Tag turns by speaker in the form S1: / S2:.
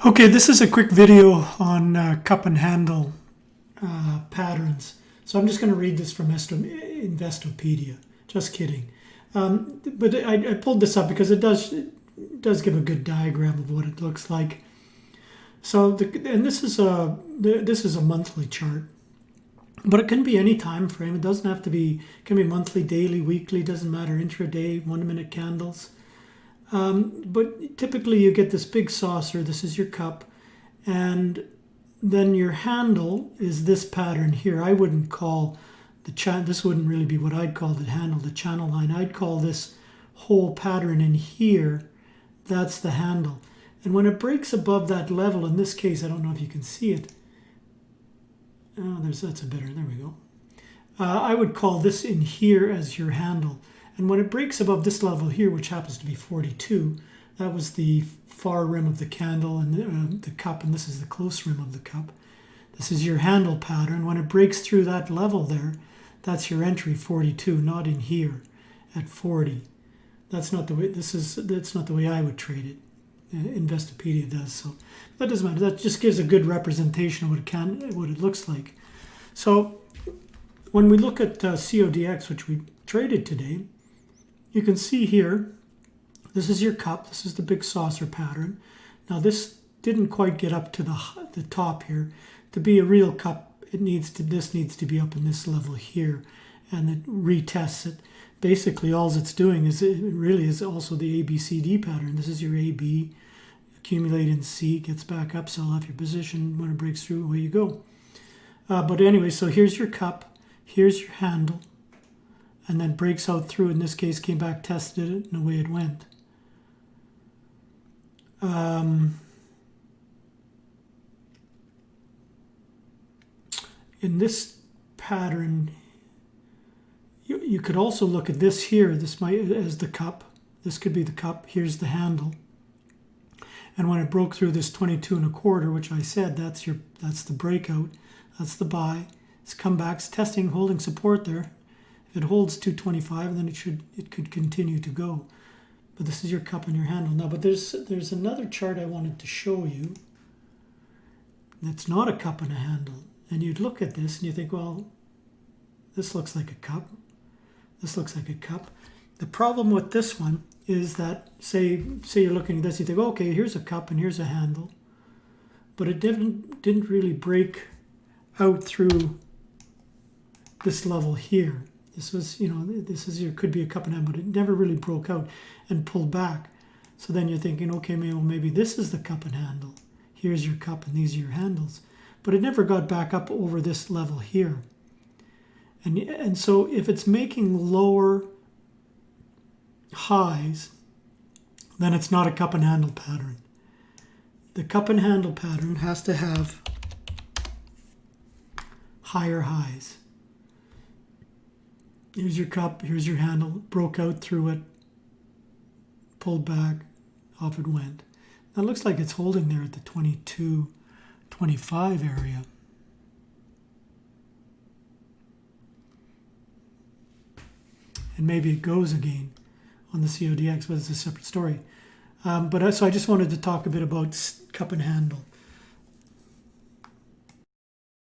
S1: Okay, this is a quick video on cup and handle patterns. So I'm just going to read this from Investopedia. Just kidding. But I pulled this up because it does give a good diagram of what it looks like. So this is a monthly chart, but it can be any time frame. It doesn't have to be. It can be monthly, daily, weekly. Doesn't matter. Intraday, 1 minute candles. But typically you get this big saucer, this is your cup, and then your handle is this pattern here. I wouldn't call this wouldn't really be what I'd call the handle, the channel line. I'd call this whole pattern in here, that's the handle. And when it breaks above that level, in this case, I don't know if you can see it. Oh, that's a better, there we go. I would call this in here as your handle. And when it breaks above this level here, which happens to be 42, that was the far rim of the candle and the cup, and this is the close rim of the cup. This is your handle pattern. When it breaks through that level there, that's your entry, 42, not in here at 40. That's not the way. That's not the way I would trade it. Investopedia does, so that doesn't matter. That just gives a good representation of what it looks like. So when we look at CODX, which we traded today, you can see here, this is your cup, this is the big saucer pattern. Now this didn't quite get up to the top here. To be a real cup, this needs to be up in this level here, and it retests it. Basically all it's doing is, it really is also the ABCD pattern. This is your AB, accumulate in C, gets back up, sell off your position. When it breaks through, away you go. But anyway, so here's your cup, here's your handle, and then breaks out through. In this case, came back, tested it, and away it went. In this pattern, you could also look at this here. This might as the cup. This could be the cup. Here's the handle. And when it broke through this 22 1/4, which I said that's the breakout. That's the buy. It's come back. It's testing, holding support there. If it holds 225, then it could continue to go. But this is your cup and your handle. Now, but there's another chart I wanted to show you that's not a cup and a handle. And you'd look at this and you think, well, this looks like a cup. This looks like a cup. The problem with this one is that, say you're looking at this, you think, okay, here's a cup and here's a handle. But it didn't really break out through this level here. This was, could be a cup and handle, but it never really broke out and pulled back. So then you're thinking, okay, maybe this is the cup and handle. Here's your cup and these are your handles. But it never got back up over this level here. And so if it's making lower highs, then it's not a cup and handle pattern. The cup and handle pattern has to have higher highs. Here's your cup, here's your handle, broke out through it, pulled back, off it went. Now it looks like it's holding there at the 22.25 area. And maybe it goes again on the CODX, but it's a separate story. So I just wanted to talk a bit about cup and handle.